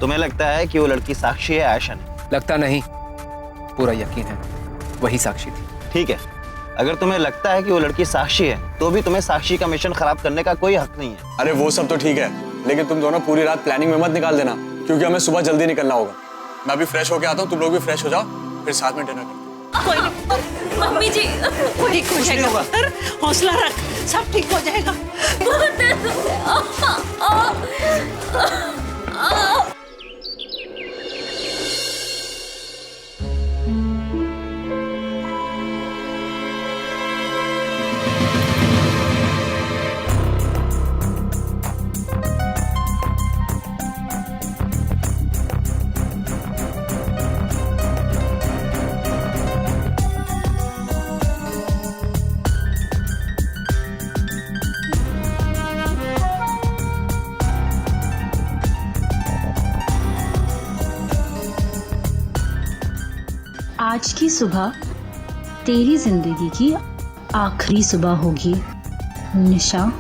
तुम्हें लगता है कि वो लड़की साक्षी है, आयशा नहीं? लगता नहीं, पूरा यकीन है वही साक्षी थी। ठीक है, अगर तुम्हें लगता है कि वो लड़की साक्षी है तो भी तुम्हें साक्षी का मिशन खराब करने का कोई हक नहीं है। अरे वो सब तो ठीक है, लेकिन तुम दोनों पूरी रात प्लानिंग में मत निकाल देना, क्योंकि हमें सुबह जल्दी निकलना होगा। मैं अभी फ्रेश होके आता हूँ, तुम लोग भी फ्रेश हो जाओ, फिर साथ में डिनर करते हैं। कोई नहीं, मम्मी जी ठीक हो जाएगा पुत्र, हौसला रख, सब ठीक हो जाएगा। आज की सुबह तेरी जिंदगी की आखिरी सुबह होगी निशा।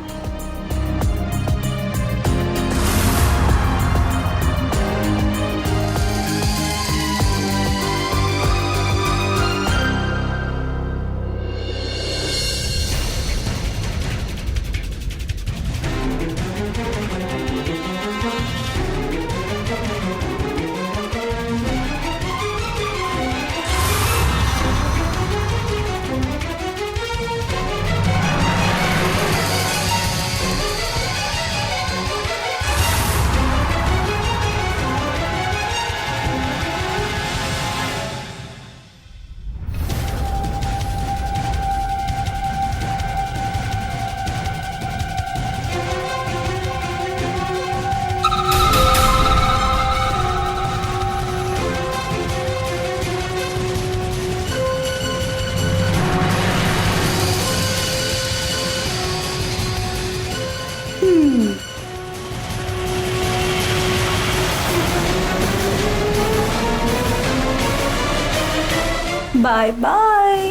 बाय बाय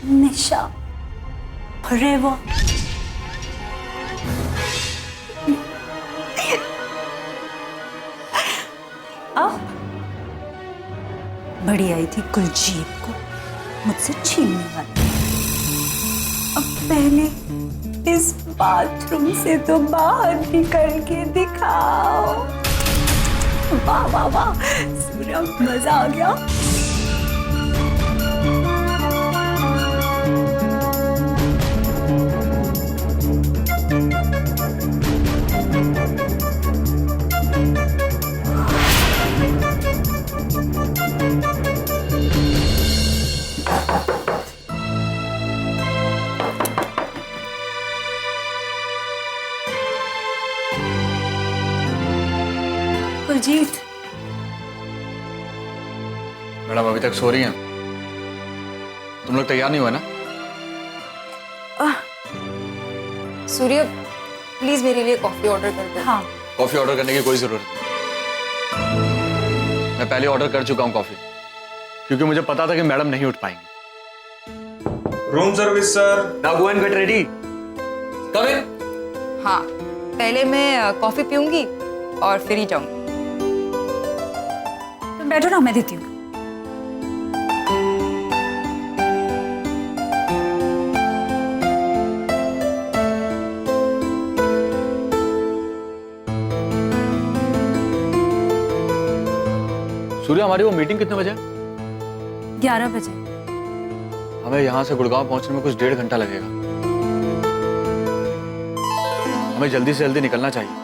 निशा forever। अब बड़ी आई थी कुलजीत को मुझसे छीनने वाली, अब पहले इस बाथरूम से तो बाहर निकल के दिखाओ। वाह वाह वाह सूर्या, मजा आ गया। कुलजीत, मैडम अभी तक सो रही हैं? तुम लोग तैयार नहीं हुए ना? सूर्य प्लीज मेरे लिए कॉफी ऑर्डर कर दो। हाँ कॉफी ऑर्डर करने की कोई जरूरत नहीं, मैं पहले ऑर्डर कर चुका हूँ कॉफी, क्योंकि मुझे पता था कि मैडम नहीं उठ पाएंगी। Room service sir. Now go and get ready. Come in. हाँ, पहले मैं कॉफी पीऊंगी और फिर ही जाऊंगी। तुम बैठो ना, मैं देती हूँ। सूर्या, हमारी वो मीटिंग कितने बजे? 11 बजे। हमें यहाँ से गुड़गांव पहुंचने में कुछ 1.5 घंटा लगेगा। हमें जल्दी से जल्दी निकलना चाहिए।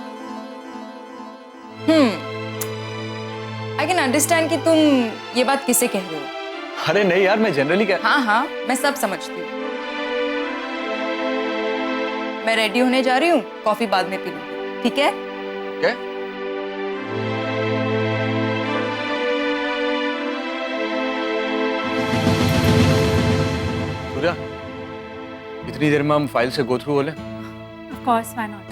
आई कैन अंडरस्टैंड कि तुम ये बात किसे कह रहे हो। अरे नहीं यार, मैं जनरली कह। हाँ हाँ, मैं सब समझती हूँ। मैं रेडी होने जा रही हूँ, कॉफी बाद में पी लूंगी, ठीक है? क्या? सूर्या, इतनी देर में हम फाइल से गो थ्रू हो लें? Of course, why not?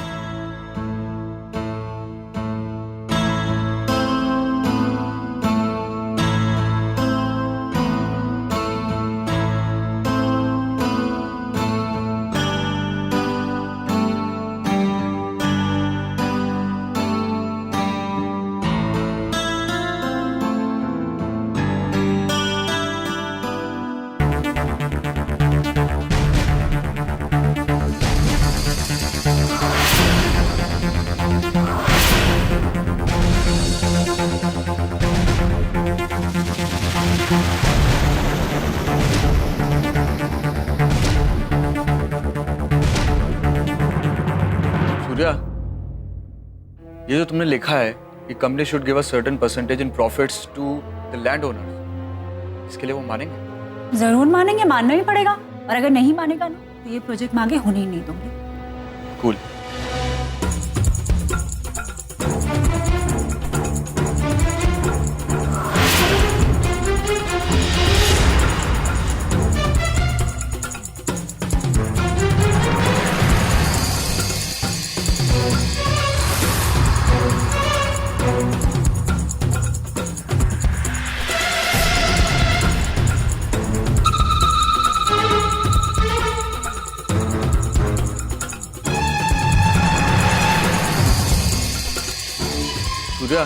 Surya, ये जो तुमने लिखा है कि company should give a certain percentage in profits to the land owners, इसके लिए वो मानेंगे? जरूर मानेंगे, मानना ही पड़ेगा। और अगर नहीं मानेगा ना तो ये प्रोजेक्ट मैं आगे होने ही नहीं दूंगी। Cool. Surya,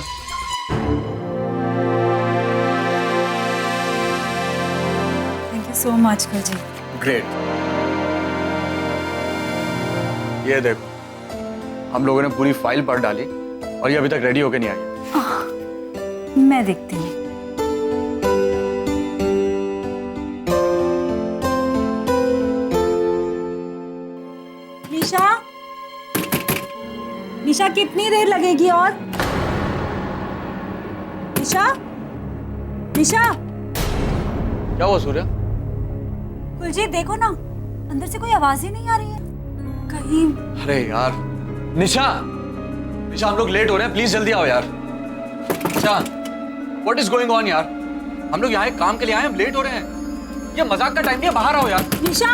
thank you so much Kuljeet. Great. ये देखो, हम लोगों ने पूरी फाइल पढ़ डाली और ये अभी तक रेडी होके नहीं आई। मैं देखती हूँ। निशा, निशा कितनी देर लगेगी और? निशा, निशा, क्या हुआ सूर्या? कुलजीत देखो ना, अंदर से कोई आवाज ही नहीं आ रही है कहीं। अरे यार निशा, निशा हम लोग लेट हो रहे हैं, प्लीज जल्दी आओ यार। निशा, व्हाट इज गोइंग ऑन यार? हम लोग यहाँ एक काम के लिए आए, हम लेट हो रहे हैं। ये मजाक का टाइम नहीं है, बाहर आओ यार। निशा,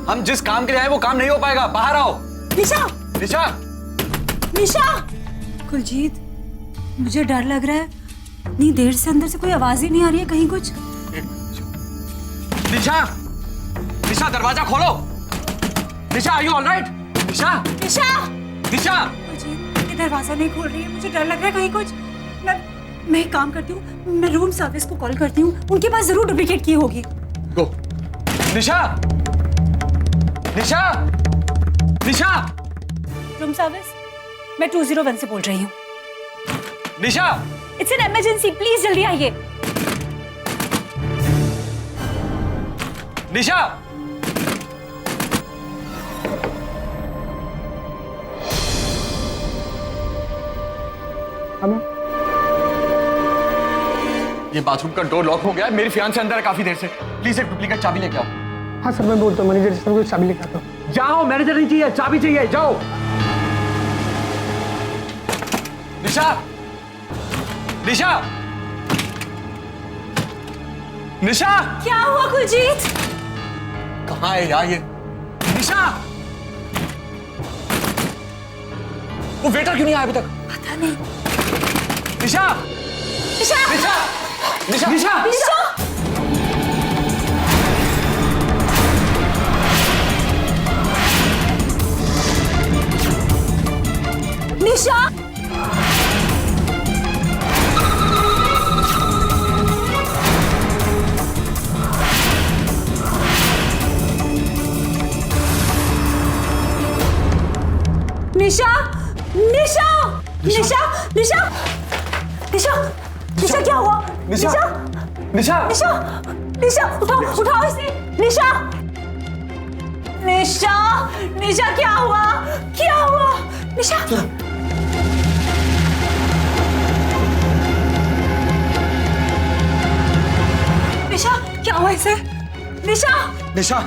हम जिस काम के लिए आए वो काम नहीं हो पाएगा, बाहर आओ। निशा, निशा, निशा। कुलजीत, मुझे डर लग रहा है, इतनी देर से अंदर से कोई आवाज ही नहीं आ रही है कहीं कुछ। निशा, निशा दरवाजा खोलो। निशा, आर यू ऑलराइट? निशा, निशा, निशा। कुलजीत, ये दरवाजा नहीं खोल रही है, मुझे डर लग रहा है कहीं कुछ। मैं एक काम करती हूँ, मैं रूम सर्विस को कॉल करती हूँ, उनके पास जरूर डुप्लीकेट की होगी। गो। निशा, निशा, निशा, रूम सर्विस, मैं 201 से बोल रही हूँ। निशा, इट्स एन इमरजेंसी, प्लीज जल्दी आइए। निशा। ये बाथरूम का डोर लॉक हो गया है, मेरी फियांसे अंदर है काफी देर से। प्लीज एक डुप्लीकेट चाबी लेके आओ। हाँ सर, मैं बोलता हूँ मैनेजर सर को चाबी लेके आता हूँ। जाओ, मैनेजर नहीं चाहिए, चाबी चाहिए, जाओ। निशा, निशा, निशा। क्या हुआ कुलजीत? कहाँ है यार ये? निशा, वो वेटर क्यों नहीं आया अभी तक? पता नहीं। निशा, निशा, निशा, निशा, निशा, निशा, निशा। निशा, निशा, निशा, निशा, निशा, निशा, क्या हुआ? निशा, निशा, निशा, निशा, निशा, उठाओ, उठाओ इसे। निशा, निशा, निशा, क्या हुआ? क्या हुआ? निशा, निशा, क्या हुआ इसे? निशा, निशा।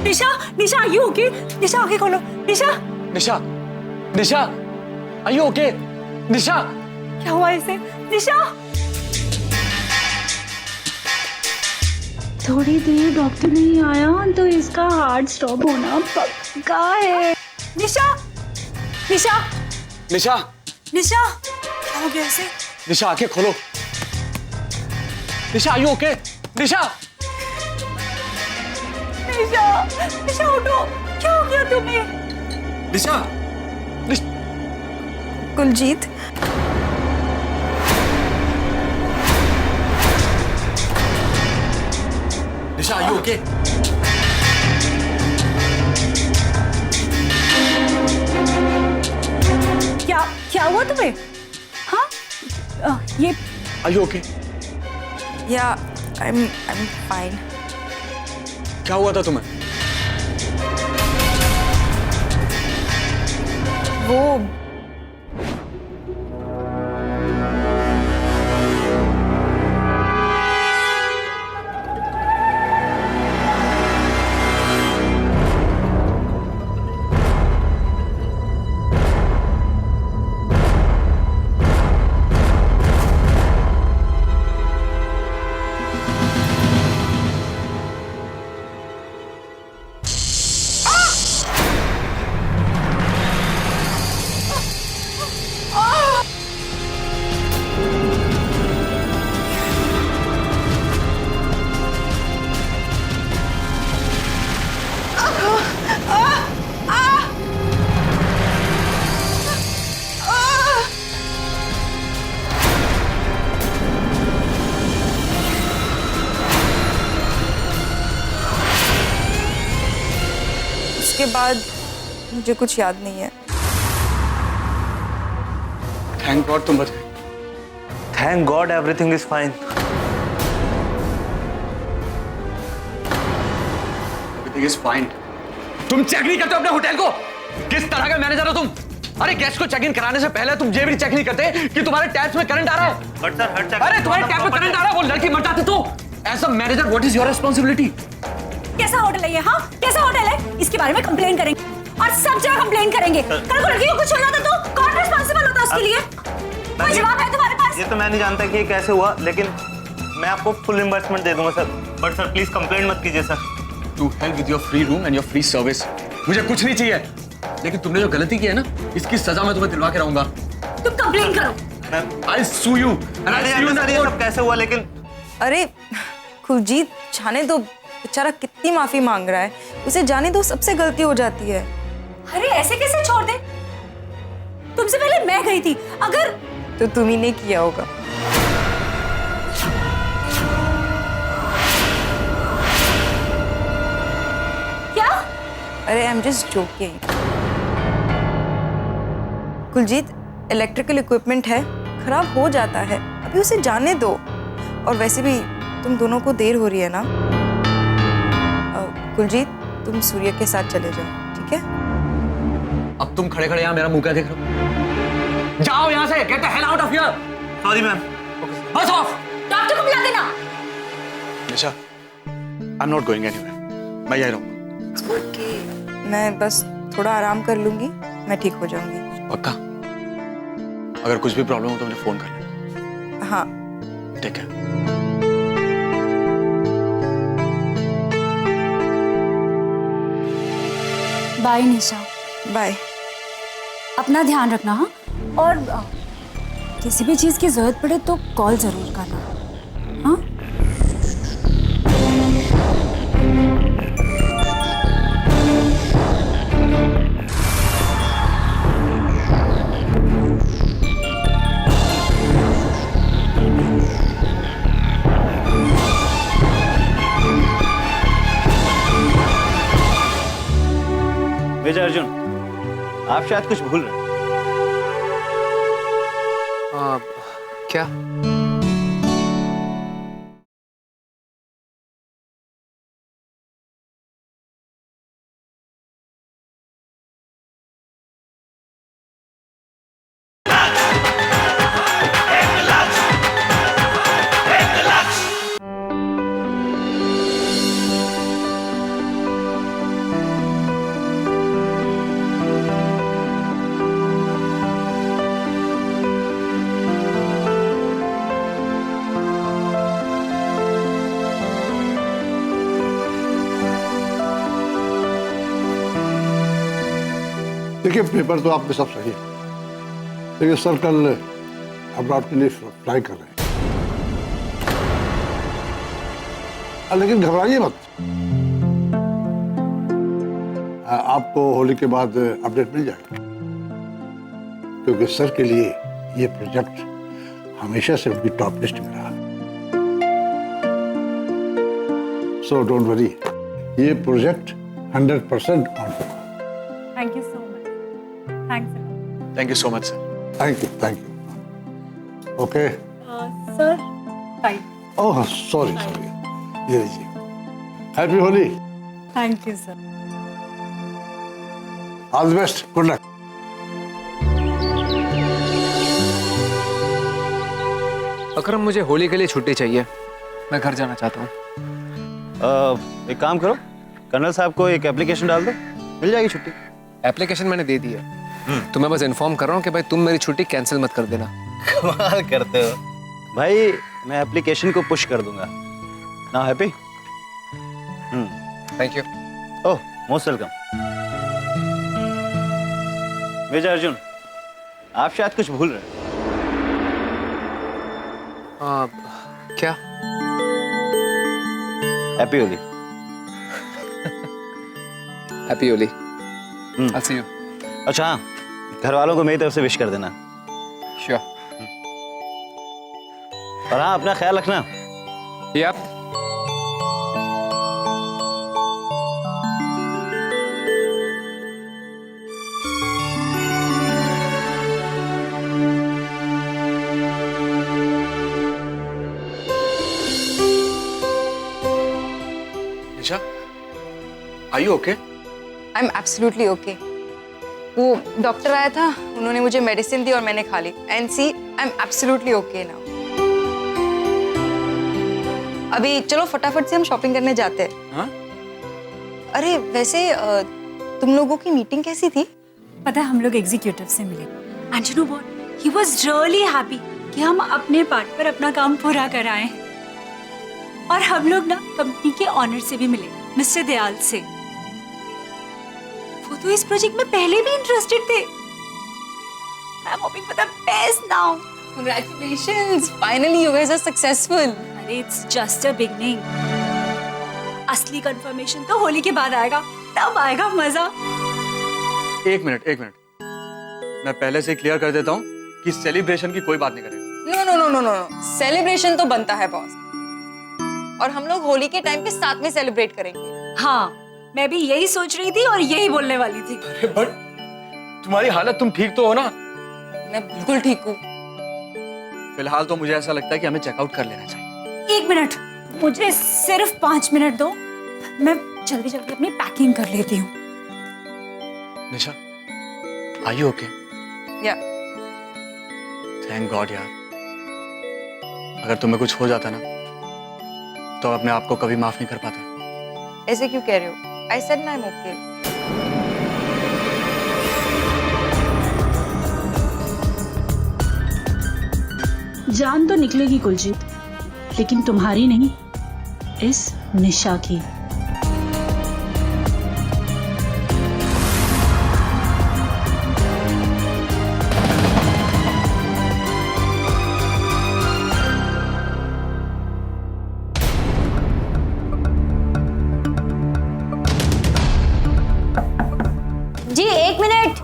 निशा, निशा, are you okay? निशा, आंखें खोलो। निशा, निशा, निशा, are you okay? निशा, क्या हुआ इसे? निशा, थोड़ी देर डॉक्टर नहीं आया तो इसका हार्ट स्टॉप होना पक्का है। निशा, निशा, निशा, निशा, क्या हो गया इसे? निशा, आंखें खोलो। निशा, are you okay? निशा, निशा, निशा, उठो। क्या हो गया तुम्हें? निशा, कुलजीत, निशा, are you okay? क्या क्या हुआ तुम्हें? हाँ, ये Are you okay? या आई एम फाइन। क्या हुआ था तुम्हें? वो उसके बाद मुझे कुछ याद नहीं है। थैंक गॉड तुम बच गए। Thank God everything is fine. Everything is fine. तुम चेक नहीं करते अपने होटल को? किस तरह का मैनेजर हो तुम? अरे गेस्ट को चेक इन कराने से पहले तुम ये भी चेक नहीं करते कि तुम्हारे टैप्स में करंट आ रहा है। But sir, हर अरे तुम्हारे टैप में करंट आ रहा है, वो लड़की मर जाती तो। As a manager what is your responsibility? कैसा होटल है ये? हाँ, कैसा होटल है? इसके बारे में कंप्लेन करेंगे और सब जगह कंप्लेन करेंगे। कल को लड़की को कुछ हो जाता तो कौन रिस्पांसिबल होता उसके लिए? कोई जवाब है तुम्हारे पास? ये तो मैं नहीं जानता कि ये कैसे हुआ, लेकिन मैं आपको फुल रिम्बर्समेंट दे दूंगा sir. But sir please complaint मत कीजिए sir. To help with your free room and your free service. मुझे कुछ नहीं चाहिए, लेकिन तुमने जो गलती की है ना, इसकी सजा मैं तुम्हें दिलवा के रहूंगा। तुम कंप्लेन करो। I'll sue you and I'll see you in the ये court. सब कैसे हुआ? लेकिन अरे कुलजीत, जाने दो, बेचारा कितनी माफी मांग रहा है। उसे जाने दो, सबसे गलती हो जाती है। अरे ऐसे कैसे छोड़ दे? तुमसे पहले मैं गई थी। अगर तो तुम ही ने किया होगा। क्या? अरे I am just joking. Kuljeet, electrical equipment है, खराब हो जाता है, अभी उसे जाने दो। और वैसे भी तुम दोनों को देर हो रही है ना। कुलजीत, तुम सूर्य के साथ चले जाओ, ठीक है? अब तुम खड़े खड़े यहाँ मेरा मुंह क्या देख रहे हो? जाओ यहाँ से, get the hell out of here. Sorry ma'am. बस ऑफ। डॉक्टर को बुला देना। निशा, I'm not going anywhere. मैं यही रहूँगा। ओके, मैं बस थोड़ा आराम कर लूंगी, मैं ठीक हो जाऊंगी। पक्का? अगर कुछ भी प्रॉब्लम हो तो मुझे फोन कर लेना। हाँ। ठीक है। बाय निशा। बाय। अपना ध्यान रखना। हाँ, और किसी भी चीज़ की जरूरत पड़े तो कॉल जरूर करना। हाँ। विजय अर्जुन, आप शायद कुछ भूल रहे हैं। क्या? देखिए, पेपर तो आपके सब सही है, लेकिन सर कल अब्रॉड के लिए फ्लाई कर रहे हैं। लेकिन घबराइए मत, आपको होली के बाद अपडेट मिल जाएगा, क्योंकि सर के लिए ये प्रोजेक्ट हमेशा से उनकी टॉप लिस्ट में रहा। सो डोंट वरी, ये प्रोजेक्ट 100% ऑन होगा। Thank you so much. Thanks. Thank you so much, sir. Thank you. Okay sir, time oh sorry sorry, ये लीजिए। Happy Holi. Thank you sir. All the best, good luck. Akram, मुझे होली के लिए छुट्टी चाहिए, मैं घर जाना चाहता हूँ। एक काम करो, कर्नल साहब को एक एप्लीकेशन डाल दो, मिल जाएगी छुट्टी। एप्लीकेशन मैंने दे दी है, तो मैं बस इन्फॉर्म कर रहा हूँ कि भाई तुम मेरी छुट्टी कैंसिल मत कर देना। कमाल करते हो भाई, मैं एप्लीकेशन को पुश कर दूंगा। Now happy? Thank you. Oh, most welcome. Major Arjun, आप शायद कुछ भूल रहे हैं। क्या? Happy Holi. Happy Holi. I'll see you. अच्छा हाँ, घर वालों को मेरी तरफ से विश कर देना। Sure. और हाँ, अपना ख्याल रखना। Yep. Nisha, are you okay? I am absolutely okay. वो डॉक्टर आया था, उन्होंने मुझे मेडिसिन दी और मैंने खा ली। And see, I am absolutely okay now. अभी चलो फटाफट से हम शॉपिंग करने जाते हैं। हाँ? अरे वैसे तुम लोगों की मीटिंग कैसी थी? पता है, हम लोग एग्जीक्यूटिव से मिले and you know what, he was really happy कि हम अपने पार्ट पर अपना काम पूरा कर आए हैं। और हम लोग ना कंपनी के ऑनर से भी मिले, मिस्टर दयाल से। वो तो इस प्रोजेक्ट में पहले भी इंटरेस्टेड थे। I am hoping for the best now. Congratulations! Finally you guys are successful. अरे इट्स जस्ट अ बिगनिंग। असली कंफर्मेशन तो होली के बाद आएगा, तब आएगा मजा। एक मिनट। मैं पहले से क्लियर कर देता हूँ कि सेलिब्रेशन की कोई बात नहीं करेगा। No. सेलिब्रेशन तो बनता है बॉस, और हम लोग होली के टाइम पे साथ में सेलिब्रेट करेंगे। हाँ, मैं भी यही सोच रही थी और यही बोलने वाली थी। अरे बट तुम्हारी हालत, तुम ठीक तो हो ना? मैं बिल्कुल ठीक हूँ। फिलहाल तो मुझे ऐसा लगता है कि हमें चेकआउट कर लेना चाहिए। 1 मिनट, मुझे सिर्फ 5 मिनट दो, मैं जल्दी जल्दी अपनी पैकिंग कर लेती हूँ। निशा, आर यू ओके? या थैंक गॉड यार, अगर तुम्हें कुछ हो जाता ना तो अपने आप को कभी माफ नहीं कर पाता। ऐसे क्यों कह रहे हो? I said I'm okay. जान तो निकलेगी कुलजीत, लेकिन तुम्हारी नहीं, इस निशा की। जी 1 मिनट।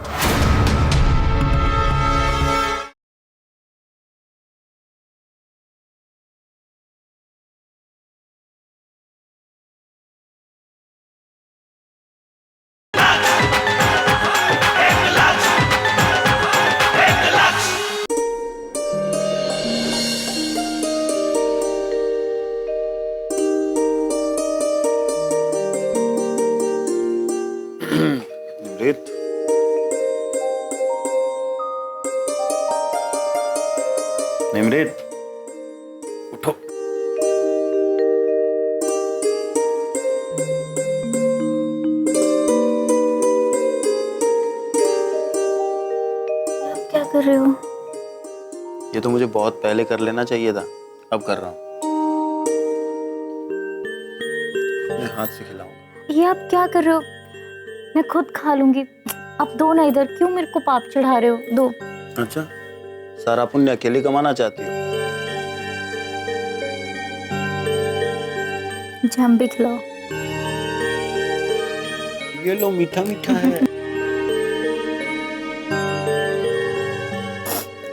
निमृत, निमृत, उठो। आप क्या कर रहे हो? ये तो मुझे बहुत पहले कर लेना चाहिए था, अब कर रहा हूँ। अपने हाथ से खिलाऊंगा। ये आप क्या कर रहे हो? मैं खुद खा लूंगी। अब दो ना, इधर क्यों मेरे को पाप चढ़ा रहे हो? दो। अच्छा, सारा पुण्य अकेले कमाना चाहती हो? मुझे हम भी खिलाओ। ये लो, मीठा मीठा है।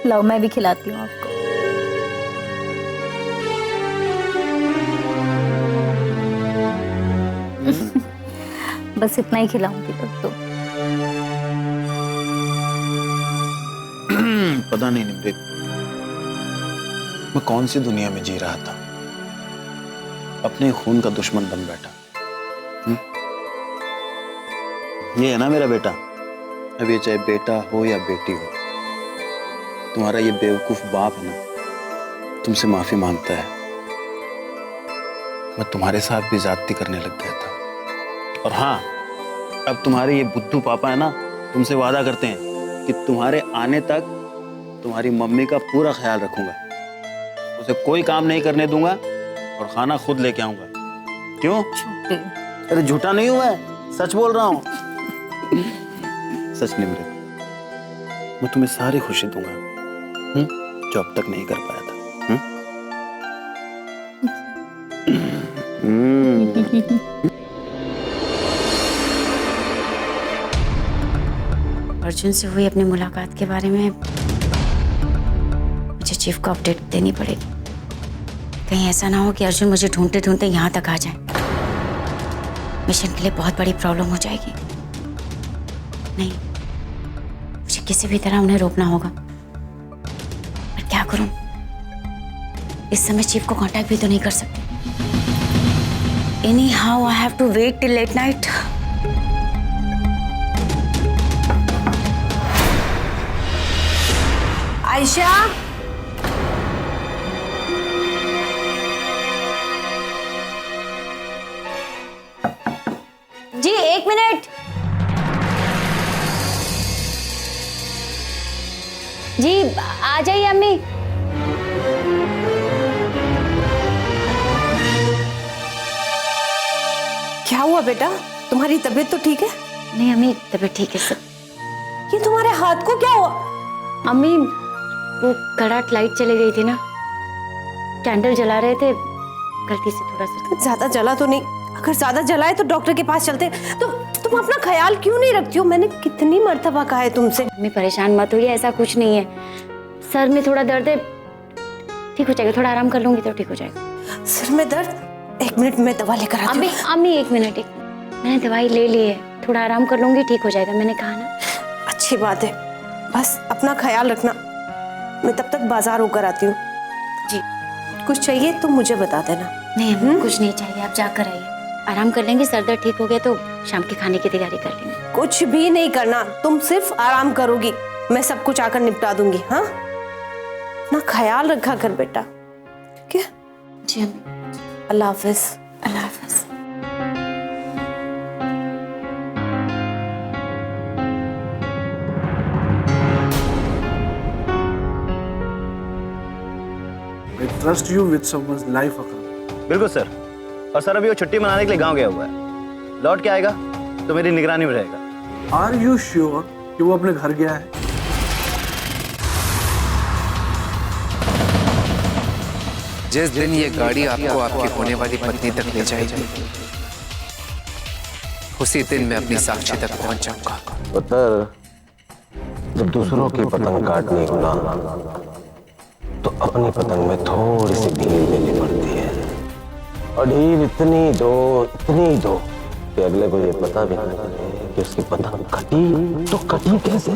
लाओ, मैं भी खिलाती हूँ आपको। बस इतना ही खिलाऊंगी तब तो। पता नहीं निमृत, मैं कौन सी दुनिया में जी रहा था। अपने खून का दुश्मन बन बैठा। ये है ना मेरा बेटा। अब ये चाहे बेटा हो या बेटी हो, तुम्हारा ये बेवकूफ बाप है ना, तुमसे माफी मांगता है। मैं तुम्हारे साथ भी ज्यादती करने लग गया था। और हाँ, अब तुम्हारे ये बुद्धू पापा है ना, तुमसे वादा करते हैं कि तुम्हारे आने तक तुम्हारी मम्मी का पूरा ख्याल रखूंगा, उसे कोई काम नहीं करने दूंगा और खाना खुद लेके आऊंगा। क्यों? अरे झूठा नहीं हुआ है, सच बोल रहा हूँ। सच निमृत, मैं तुम्हें सारी खुशी दूंगा जो अब तक नहीं कर पाया था। अर्जुन से हुई अपनी मुलाकात के बारे में मुझे चीफ को अपडेट देनी पड़ेगी। कहीं ऐसा ना हो कि अर्जुन मुझे ढूंढते ढूंढते यहाँ तक आ जाए। मिशन के लिए बहुत बड़ी प्रॉब्लम हो जाएगी। नहीं, मुझे किसी भी तरह उन्हें रोकना होगा। पर क्या करूं? इस समय चीफ को कांटेक्ट भी तो नहीं कर सकती। Anyhow, I have to wait till late night. Ayesha, ji 1 minute. जी आ जाइए अम्मी। क्या हुआ बेटा? तुम्हारी तबीयत तो ठीक है? नहीं अम्मी, तबीयत ठीक है सब। ये तुम्हारे हाथ को क्या हुआ? अम्मी, वो कड़ाट लाइट चली गई थी ना, कैंडल जला रहे थे, गलती से थोड़ा सा। ज्यादा जला तो नहीं? अगर ज्यादा जला है तो डॉक्टर के पास चलते। तो तुम अपना ख्याल क्यों नहीं रखती हो? मैंने कितनी मर्तबा कहा है तुमसे। अम्मी परेशान मत होइए, ऐसा कुछ नहीं है। सर में थोड़ा दर्द है, ठीक हो जाएगा। थोड़ा आराम कर लूंगी तो ठीक हो जाएगा। सिर में दर्द? 1 मिनट में दवा लेकर आती हूँ। अम्मी 1 मिनट, मैंने दवाई ले ली है, थोड़ा आराम कर लूंगी, ठीक हो जाएगा। मैंने कहा ना। अच्छी बात है, बस अपना ख्याल रखना। मैं तब तक बाजार होकर आती हूँ। जी। कुछ चाहिए तो मुझे बता देना। नहीं अम्मी, कुछ नहीं चाहिए, आप जाकर आइए, आराम कर लेंगे। सर दर्द ठीक हो गया तो शाम के खाने की तैयारी कर लेंगे। कुछ भी नहीं करना, तुम सिर्फ आराम करोगी, मैं सब कुछ आकर निपटा दूंगी। हाँ, अपना ख्याल रखा कर बेटा, ठीक है? जी अम्मी। अल्लाह हाफिज। अल्लाह हाफिज। I trust you with someone's life, Akram. बिल्कुल सर। और सर अभी वो छुट्टी मनाने के लिए गांव गया हुआ है, लौट के आएगा तो मेरी निगरानी में रहेगा। Are you sure कि वो अपने घर गया है? जिस दिन ये गाड़ी आपको आपकी होने वाली पत्नी तक ले जाएगी, उसी दिन मैं अपनी साक्षी तक पहुंच जाऊंगा। पुत्र, जब दूसरों की पतंग काटनी हो ना, तो अपनी पतंग में थोड़ी सी ढील देनी पड़ती है। और ढील इतनी दो कि अगले को ये पता भी ना चले कि उसकी पतंग कटी तो कटी कैसे।